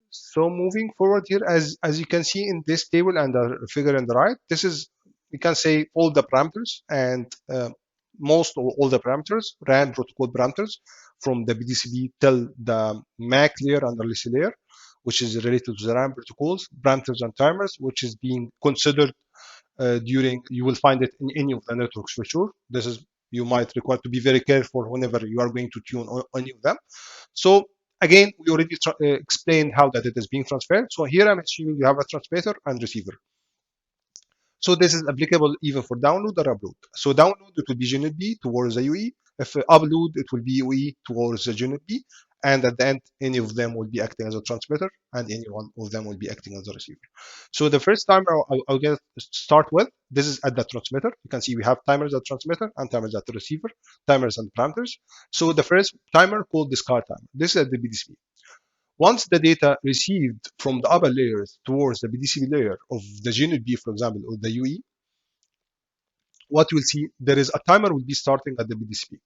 So moving forward here, as you can see in this table and the figure on the right, this is, we can say, all the parameters and most or all the parameters, RAN protocol parameters from the PDCP till the MAC layer and RLC layer, which is related to the RAN protocols, parameters and timers, which is being considered during, you will find it in any of the networks for sure. This is, you might require to be very careful whenever you are going to tune on any of them. So again, we already explained how that it is being transferred. So here I'm assuming you have a transmitter and receiver. So this is applicable even for download or upload. So download, it will be unit B towards the UE. If upload, it will be UE towards the unit B. And at the end, any of them will be acting as a transmitter, and any one of them will be acting as a receiver. So the first timer I'll get start with, this is at the transmitter. You can see we have timers at transmitter and timers at the receiver, timers and parameters. So the first timer called discard timer. This is at the PDCP. Once the data received from the upper layers towards the PDCP layer of the unit B, for example, or the UE, what we'll see, there is a timer will be starting at the PDCP.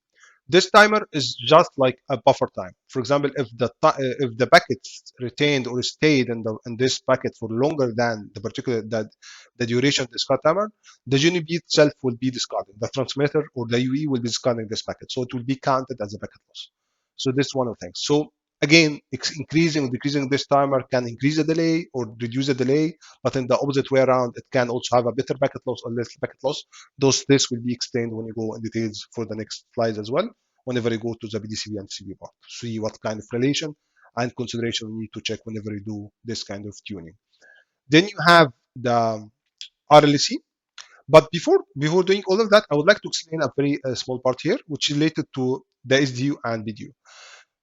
This timer is just like a buffer time. For example, if the packets retained or stayed in this packet for longer than the particular the duration of this timer, the unit B itself will be discarding. The transmitter or the UE will be discarding this packet, so it will be counted as a packet loss. So this is one of the things. So again, increasing or decreasing this timer can increase the delay or reduce the delay, but in the opposite way around, it can also have a better packet loss or less packet loss. This will be explained when you go in details for the next slides as well, whenever you go to the PDCP and CP part, to see what kind of relation and consideration you need to check whenever you do this kind of tuning. Then you have the RLC. But before doing all of that, I would like to explain a very small part here, which is related to the SDU and BDU.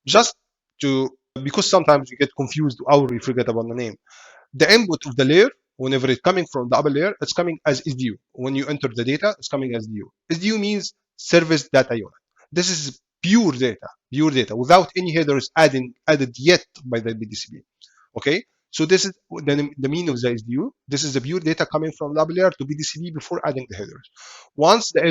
Just to, because sometimes you get confused or you forget about the name. The input of the layer, whenever it's coming from the upper layer, it's coming as SDU. When you enter the data, it's coming as SDU. SDU means service data unit. This is pure data without any headers added yet by the PDCP. Okay, so this is the meaning of the SDU. This is the pure data coming from the upper layer to PDCP before adding the headers. Once the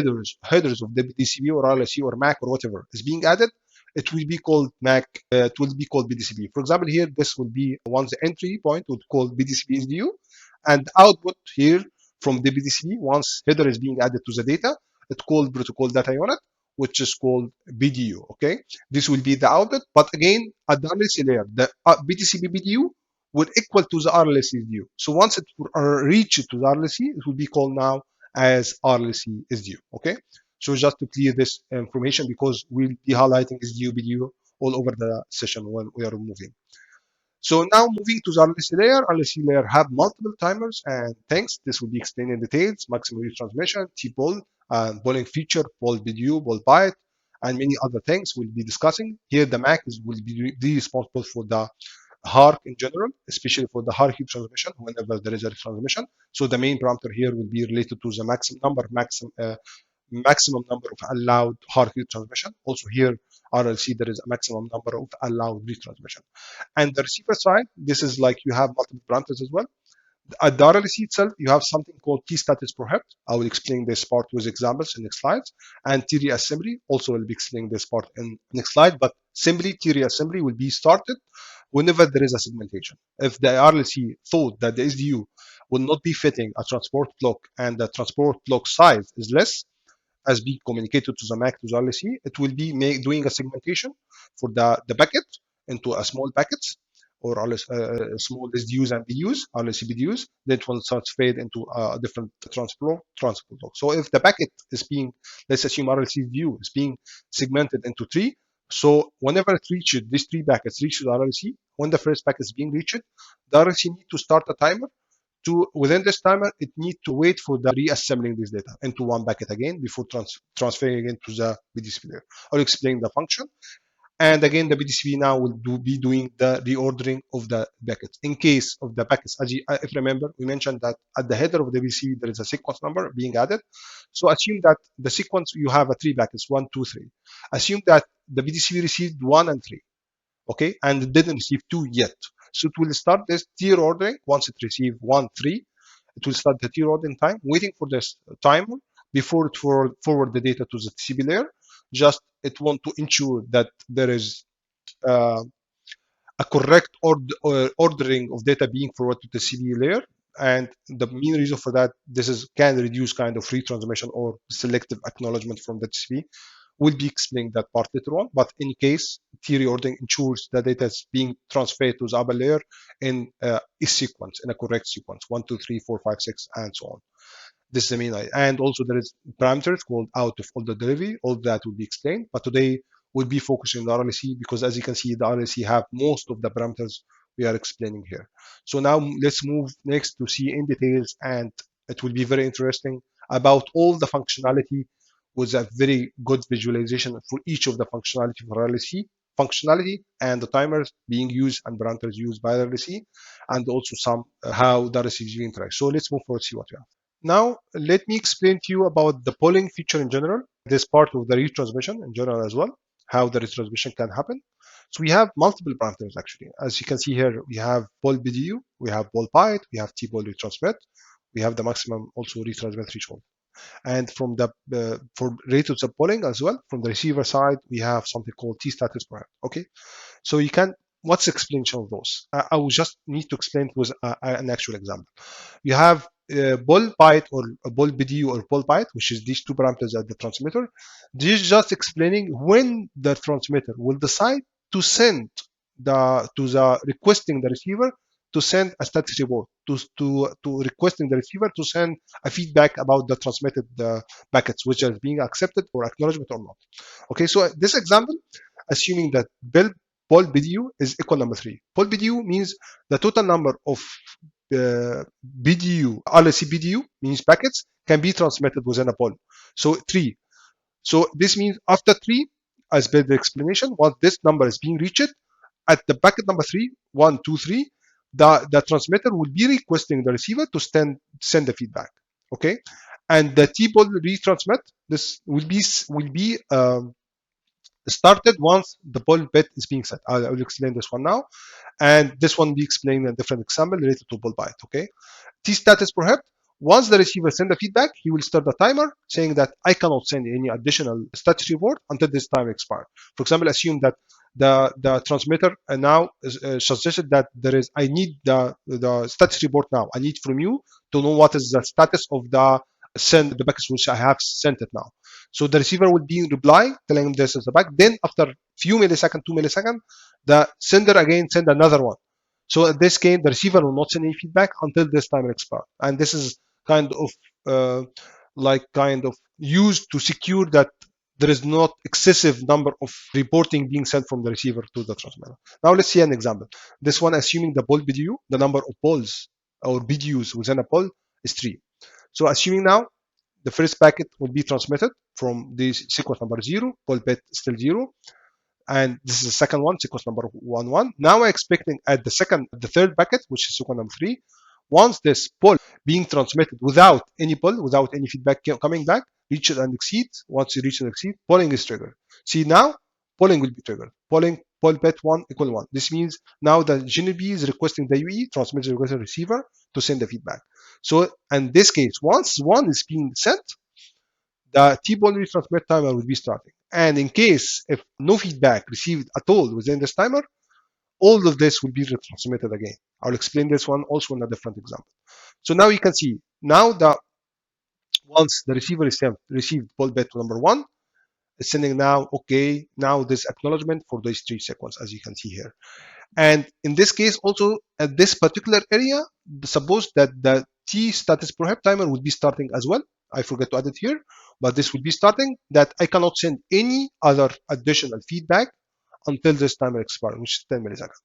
headers of the PDCP or RLC or MAC or whatever is being added, it will be called MAC, it will be called PDCP. For example, here, this will be once the entry point would call PDCP SDU, and output here from the PDCP, once header is being added to the data, it's called protocol data unit, which is called BDU. Okay, this will be the output, but again, at the RLC layer, the PDCP BDU will equal to the RLC SDU. So once it reaches to the RLC, it will be called now as RLC SDU. Okay. So just to clear this information, because we'll be highlighting SDU, BDU all over the session when we are moving. So now moving to the RLC layer. RLC layer have multiple timers and things. This will be explained in details: maximum retransmission, t-Poll, polling feature, Poll BDU, Poll Byte, and many other things we'll be discussing. Here the MAC will be responsible for the ARQ in general, especially for the ARQ transmission whenever there is a transmission. So the main parameter here will be related to the maximum number of allowed ARQ retransmission. Also here, RLC, there is a maximum number of allowed retransmission. And the receiver side, this is like you have multiple parameters as well. At the RLC itself, you have something called t-status per head. I will explain this part with examples in next slides. And t-Reassembly, also will be explaining this part in next slide, but simply t-Reassembly will be started whenever there is a segmentation. If the RLC thought that the SDU will not be fitting a transport block and the transport block size is less, as being communicated to the MAC to the RLC, it will be doing a segmentation for the packet into a small packets or small SDUs and BDUs, RLC BDUs, that will start fade into a different transport block. So if the packet is being, let's assume RLC SDU is being segmented into 3, so whenever it reaches, these 3 packets reach the RLC, when the first packet is being reached, the RLC need to start a timer. Within this timer, it needs to wait for the reassembling this data into one packet again before transferring it to the PDCP layer. I'll explain the function. And again, the PDCP now will be doing the reordering of the packets. In case of the packets, if you remember, we mentioned that at the header of the PDCP, there is a sequence number being added. So assume that the sequence, you have 3 packets, 1, 2, 3. Assume that the PDCP received 1 and 3, okay, and it didn't receive 2 yet. So it will start this tier ordering. Once it receives 1, 3, it will start the tier ordering time, waiting for this timer before it forward the data to the TCP layer. Just it want to ensure that there is a correct ordering of data being forwarded to the CB layer. And the main reason for that, can reduce kind of retransmission or selective acknowledgement from the TCP. Will be explaining that part later on. But in case, t-reordering ensures the data is being transferred to the upper layer in a sequence, in a correct sequence, 1, 2, 3, 4, 5, 6, and so on. This is the main idea. And also there is parameters called out of order delivery. All that will be explained. But today we'll be focusing on the RLC because as you can see, the RLC have most of the parameters we are explaining here. So now let's move next to see in details, and it will be very interesting about all the functionality with a very good visualization for each of the functionality for RLC functionality and the timers being used and parameters used by the RLC, and also some how the RLC interact. So let's move forward, see what we have. Now, let me explain to you about the polling feature in general. This part of the retransmission in general as well, how the retransmission can happen. So we have multiple parameters actually. As you can see here, we have poll BDU, we have poll byte, we have tPollRetransmit, we have the maximum also retransmit threshold. And from the for rate of the polling as well, from the receiver side, we have something called t-status parameter. Okay, so you can. What's the explanation of those? I will just need to explain it with an actual example. You have ball byte or a ball BDU or ball byte, which is these two parameters at the transmitter. This is just explaining when the transmitter will decide to send to requesting the receiver to send a status report, to requesting the receiver to send a feedback about the transmitted packets, which are being accepted or acknowledgement or not. Okay, so this example, assuming that poll BDU is equal number 3. Poll BDU means the total number of BDU, RLC BDU means packets can be transmitted within a poll. So 3. So this means after 3, as per the explanation, once this number is being reached, at the packet number 3, 1, 2, 3, the transmitter will be requesting the receiver to send the feedback. Okay, and the tPollRetransmit, this will be started once the poll bit is being set. I will explain this one now, and this one will be explained in a different example related to poll byte. Okay, t-status perhaps. Once the receiver sends the feedback, he will start the timer saying that I cannot send any additional status report until this time expires. For example, assume that the transmitter now suggested that I need the status report now. I need from you to know what is the status of the package which I have sent it now. So the receiver will be in reply telling him this is the back. Then after few milliseconds, 2 milliseconds, the sender again send another one. So in this case, the receiver will not send any feedback until this timer expires. And this is kind of used to secure that there is not excessive number of reporting being sent from the receiver to the transmitter. Now let's see an example. This one, assuming the poll BDU, the number of polls or BDUs within a poll is 3. So assuming now the first packet will be transmitted from this sequence number 0, poll bit still 0, and this is the second one, sequence number 1, 1. Now I'm expecting at the third packet, which is sequence number 3, once this poll being transmitted without any poll, without any feedback coming back, reaches and exceeds. Once it reaches and exceeds, polling is triggered. See now, polling will be triggered. Poll bit 1 equal 1. This means now the GNB is requesting the UE, transmitter requesting the receiver to send the feedback. So in this case, once 1 is being sent, the tPollRetransmit timer will be starting. And in case if no feedback received at all within this timer, all of this will be retransmitted again. I'll explain this one also in a different example. So now you can see, now once the receiver received poll bit number 1, it's sending now, okay, now this acknowledgement for these 3 sequences, as you can see here. And in this case, also at this particular area, suppose that the t-status perhaps timer will be starting as well. I forgot to add it here, but this will be starting that I cannot send any other additional feedback until this timer expires, which is 10 milliseconds.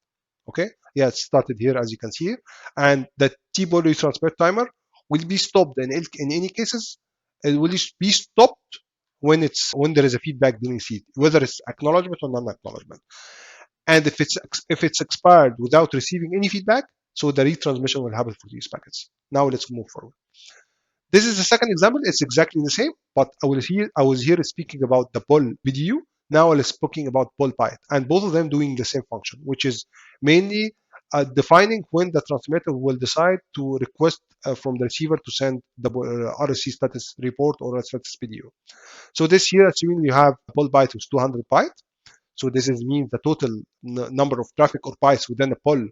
Okay, yeah, it started here as you can see here, and the tPollRetransmit timer will be stopped in any cases. It will be stopped when there is a feedback being received, whether it's acknowledgement or non-acknowledgement. And if it's expired without receiving any feedback, so the retransmission will happen for these packets. Now let's move forward. This is the second example. It's exactly the same, but I was here speaking about the poll BDU. Now let's speaking about poll byte, and both of them doing the same function, which is mainly defining when the transmitter will decide to request from the receiver to send the RLC status report or a status BDU. So this here, assuming you have poll byte is 200 byte. So this is means the total number of traffic or bytes within the poll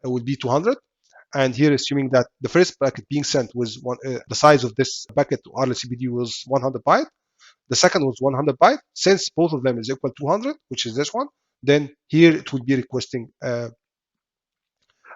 will be 200. And here, assuming that the first packet being sent was the size of this packet to RLC PD was 100 byte, the second was 100 byte. Since both of them is equal to 200, which is this one, then here it will be requesting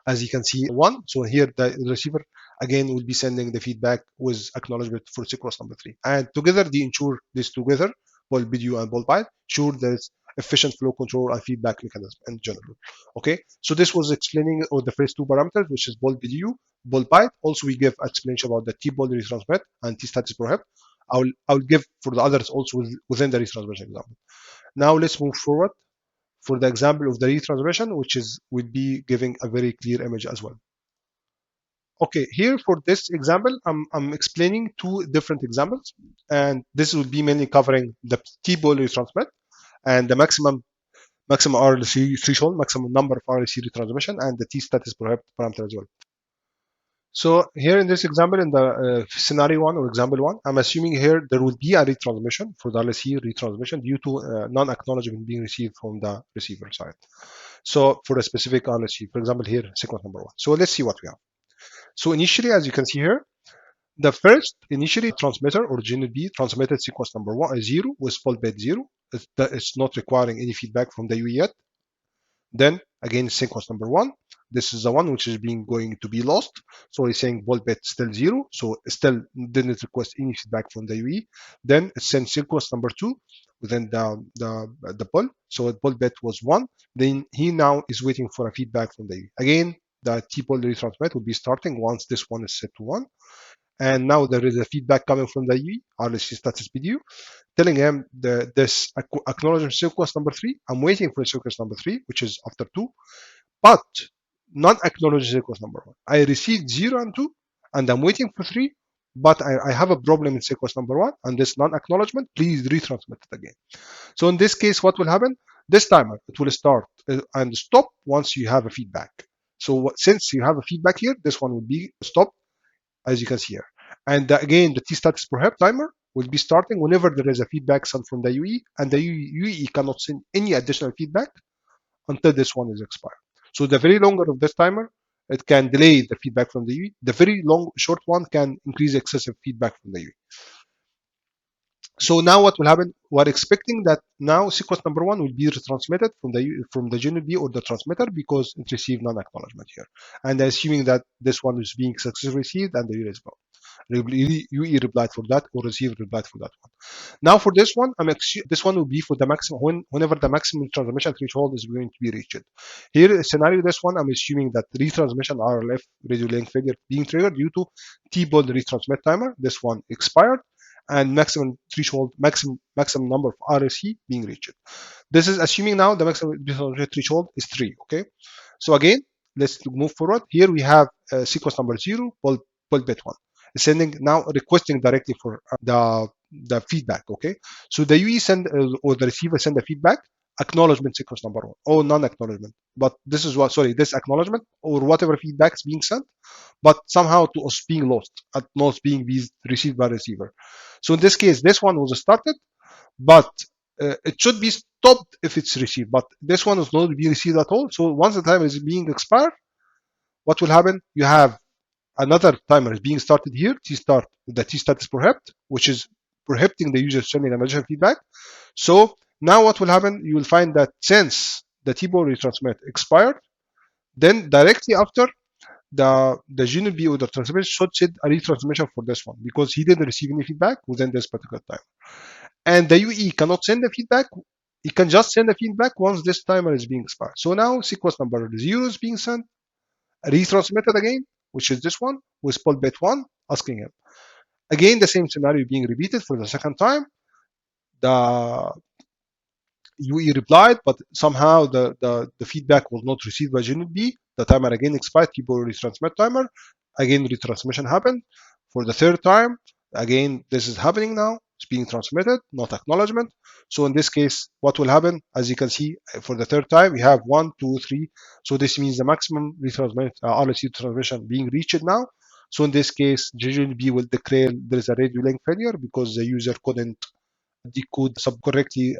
as you can see, one. So here the receiver again will be sending the feedback with acknowledgement for sequence number 3. And together they ensure this together, ball BDU and ball byte, ensure there's efficient flow control and feedback mechanism in general. Okay, so this was explaining the first two parameters, which is ball BDU, ball byte. Also, we give explanation about the tPollRetransmit and t-status prohibit. I'll give for the others also within the retransmission example. Now let's move forward for the example of the retransmission, which is will be giving a very clear image as well. Okay, here for this example, I'm explaining two different examples, and this will be mainly covering the tPollRetransmit and the maximum RLC threshold, maximum number of RLC retransmission, and the t-status prohibit parameter as well. So here in this example, in the scenario 1 or example 1, I'm assuming here there will be a retransmission for the RLC retransmission due to non-acknowledgement being received from the receiver side. So for a specific RLC, for example, here sequence number 1. So let's see what we have. So initially, as you can see here, the first initially transmitter or GNB transmitted sequence number 0 with fault bit 0. It's not requiring any feedback from the UE yet. Then again, sequence number 1. This is the one which is going to be lost. So it's saying ball bit still 0. So it still didn't request any feedback from the UE. Then it sends sequence number 2 within the poll. So ball bit was 1. Then he now is waiting for a feedback from the UE. Again, the tPollRetransmit will be starting once this one is set to 1. And now there is a feedback coming from the UE, RLC status video, telling him this acknowledgement sequence number 3. I'm waiting for sequence number 3, which is after 2, but not acknowledge sequence number 1. I received 0 and 2, and I'm waiting for 3, but I have a problem in sequence number 1, and this non-acknowledgement, please retransmit it again. So in this case, what will happen? This timer, it will start and stop once you have a feedback. So since you have a feedback here, this one will be stopped, as you can see here. And again, the t-status prohibit timer will be starting whenever there is a feedback sent from the UE, and the UE cannot send any additional feedback until this one is expired. So the very longer of this timer, it can delay the feedback from the UE. The very short one can increase excessive feedback from the UE. So now what will happen? We're expecting that now sequence number 1 will be retransmitted from the GNB or the transmitter because it received non-acknowledgement here. And assuming that this one is being successfully received and the UE is gone. UE replied for that or receiver replied for that one. Now for this one, this one will be for the maximum whenever the maximum transmission threshold is going to be reached. Here, scenario this one, I'm assuming that retransmission RLF radio link failure being triggered due to tPollRetransmit timer. This one expired, and maximum threshold, maximum number of RLC being reached. This is assuming now the maximum threshold is 3. Okay, so again, let's move forward. Here we have sequence number 0, ball bit 1. Sending now requesting directly for the feedback. Okay, so the UE send or the receiver send the feedback acknowledgement sequence number 1 or non-acknowledgement, but this is this acknowledgement or whatever feedback is being sent, but somehow to us being lost and not being received by receiver. So in this case, this one was started, but it should be stopped if it's received, but this one is not being received at all. So once the time is being expired, what will happen? You have another timer is being started here, the t-status prohibit, which is prohibiting the user sending additional feedback. So now what will happen? You will find that since the tPollRetransmit expired, then directly after the GNB or the transmitter should send a retransmission for this one because he didn't receive any feedback within this particular time. And the UE cannot send the feedback. It can just send the feedback once this timer is being expired. So now sequence number 0 is being sent, retransmitted again, which is this one, with ball bit 1, asking him. Again, the same scenario being repeated for the second time. The UE replied, but somehow the feedback was not received by GNB. The timer again expired, tPollRetransmit timer. Again, retransmission happened. For the third time, again, this is happening now. It's being transmitted, not acknowledgement. So in this case, what will happen? As you can see, for the third time, we have 1, 2, 3. So this means the maximum RLC transmission being reached now. So in this case, GNB will declare there is a radio link failure because the user couldn't decode correctly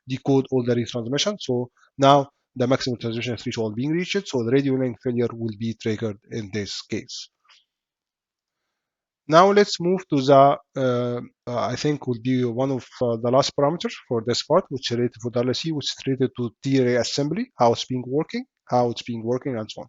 decode all the retransmission. So now the maximum transmission threshold being reached, so the radio link failure will be triggered in this case. Now let's move to the I think will be one of the last parameters for this part, which is related for the RLC, which is related to t-Reassembly, how it's being working, and so on.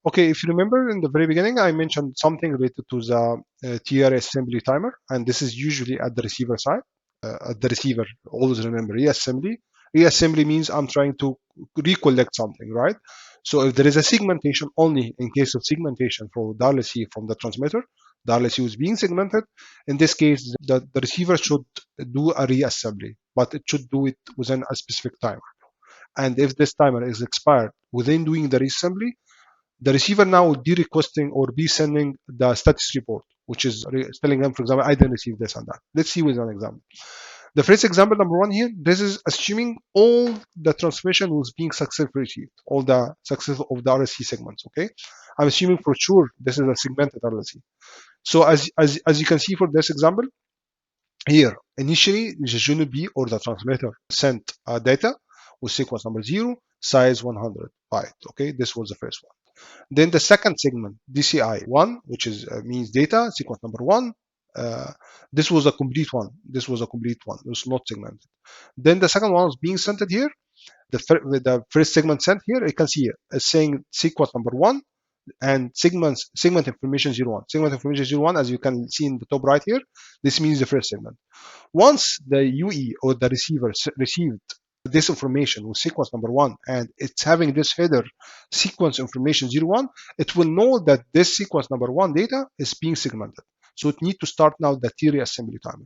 Okay, if you remember in the very beginning, I mentioned something related to the t-Reassembly timer, and this is usually at the receiver side. At the receiver, always remember reassembly. Reassembly means I'm trying to recollect something, right? So if there is a segmentation, only in case of segmentation for the RLC from the transmitter, the RLC is being segmented. In this case, the receiver should do a reassembly, but it should do it within a specific timer. And if this timer is expired within doing the reassembly, the receiver now would be requesting or be sending the status report, which is telling them, for example, I didn't receive this and that. Let's see with an example. The first example, number one here, this is assuming all the transmission was being successfully received, all the success of the RLC segments, okay? I'm assuming for sure this is a segmented RLC. So as you can see for this example, here, initially, the unit B or the transmitter sent data with sequence number 0, size 100 byte, okay? This was the first one. Then the second segment, DCI1, which is means data, sequence number 1. This was a complete one. It was not segmented. Then the second one was being sent here. The first segment sent here, you can see it. It's saying sequence number 1 and segment information 01. Segment information 01, as you can see in the top right here, this means the first segment. Once the UE or the receiver received this information with sequence number 1 and it's having this header sequence information 01, it will know that this sequence number 1 data is being segmented. So it needs to start now the t-Reassembly timer.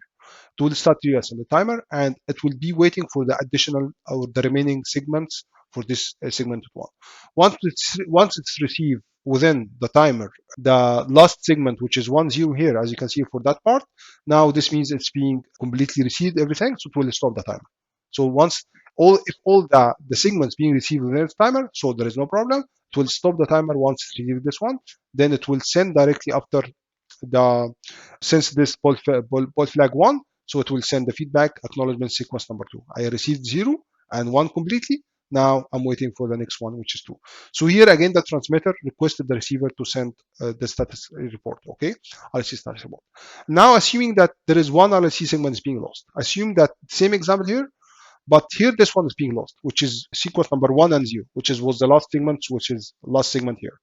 It will start t-Reassembly timer and it will be waiting for the additional or the remaining segments for this segmented one. Once it's received within the timer, the last segment, which is 10 here, as you can see for that part, now this means it's being completely received everything, so it will stop the timer. So once if all the segments being received within the timer, so there is no problem, it will stop the timer once it receives this one. Then it will send directly after since this poll flag 1, so it will send the feedback acknowledgement sequence number 2. I received 0 and 1 completely. Now I'm waiting for the next one, which is 2. So here again, the transmitter requested the receiver to send the status report, okay? RLC status report. Now assuming that there is one RLC segment is being lost. Assume that same example here, but here this one is being lost, which is sequence number 1 and 0, which was the last segment, which is last segment here.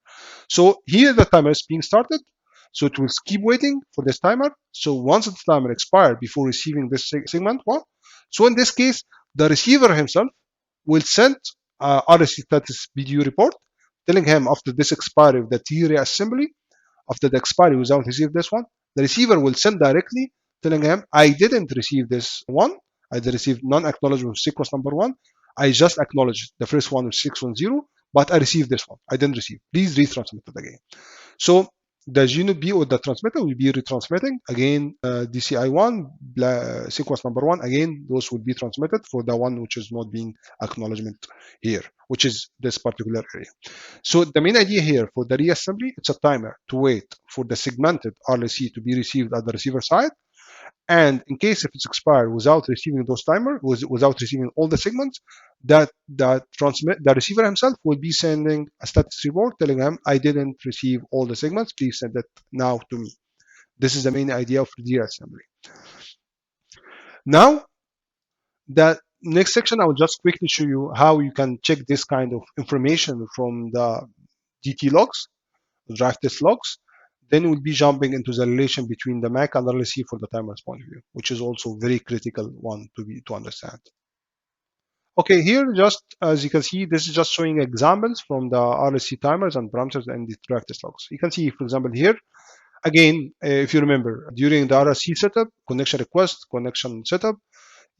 So here the timer is being started. So it will keep waiting for this timer. So once the timer expired before receiving this segment 1, so in this case, the receiver himself will send RLC status BDU report telling him after this expiry of the t-Reassembly, after the expiry without receiving this one, the receiver will send directly telling him, I didn't receive this one. I received non-acknowledgement of sequence number 1. I just acknowledged the first one with 610, but I received this one. I didn't receive. Please retransmit it again. So the unit B or the transmitter will be retransmitting again DCI1 sequence number 1. Again, those will be transmitted for the one which is not being acknowledgement here, which is this particular area. So the main idea here for the reassembly, it's a timer to wait for the segmented RLC to be received at the receiver side. And in case if it's expired without receiving those timers, without receiving all the segments, that the receiver himself will be sending a status report telling him, I didn't receive all the segments, please send it now to me. This is the main idea of the assembly. Now, the next section, I will just quickly show you how you can check this kind of information from the DT logs, drive test logs. Then we'll be jumping into the relation between the MAC and RLC for the timer's point of view, which is also very critical one to understand. Okay, here just as you can see, this is just showing examples from the RLC timers and parameters and the drive test logs. You can see, for example, here, again, if you remember, during the RLC setup, connection request, connection setup,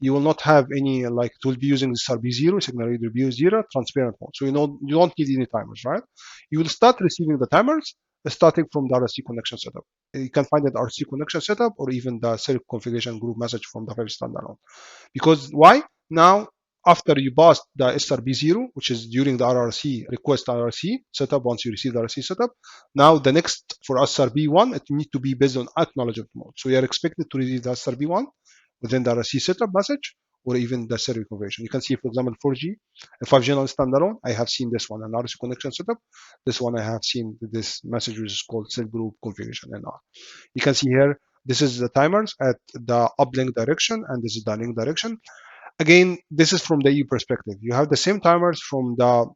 you will not have any, like it will be using this RB0, signal reader B0, transparent mode. So you don't need any timers, right? You will start receiving the timers starting from the RLC connection setup. You can find it RLC connection setup or even the self configuration group message from the 5 standalone. Because why? Now, after you pass the SRB0, which is during the RLC request RLC setup, once you receive the RLC setup, now the next for SRB1, it needs to be based on acknowledgement mode. So you are expected to receive the SRB1 within the RLC setup message or even the serial configuration. You can see, for example, 4G, 5G non-standalone, I have seen this one, an RLC connection setup. This one I have seen this message which is called cell group configuration and all. You can see here, this is the timers at the uplink direction, and this is the link direction. Again, this is from the EU perspective. You have the same timers from the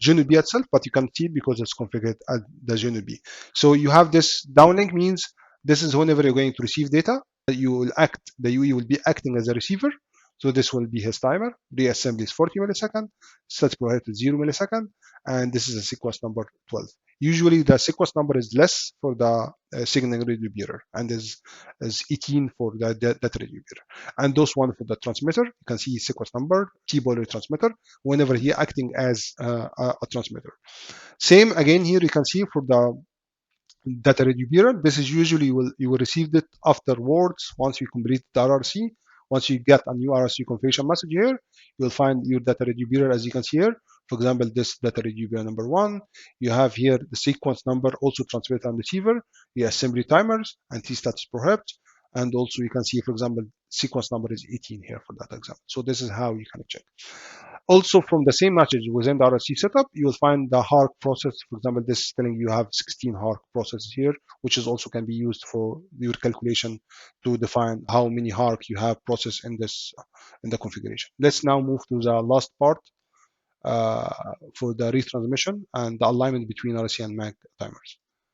GNB itself, but you can see because it's configured at the GNB. So you have this downlink means this is whenever you're going to receive data, you will act, the UE will be acting as a receiver. So this will be his timer. Reassembly is 40 milliseconds, set provided to 0 millisecond, and this is a sequence number 12. Usually the sequence number is less for the signaling radio bearer, and is 18 for the data radio bearer. And those one for the transmitter, you can see sequence number, tPollRetransmitter, whenever he acting as a transmitter. Same again here, you can see for the data radio bearer, this is usually you will receive it afterwards once you complete the RRC. Once you get a new RRC configuration message here, you'll find your data radio bearer, as you can see here. For example, this data radio bearer number 1. You have here the sequence number, also transmitter and receiver, the assembly timers, and T-status prohibit. And also you can see, for example, sequence number is 18 here for that example. So this is how you can check. Also, from the same message within the RLC setup, you will find the HARQ process. For example, this is telling you have 16 HARQ processes here, which is also can be used for your calculation to define how many HARQ you have processed in the configuration. Let's now move to the last part for the retransmission and the alignment between RLC and MAC timers.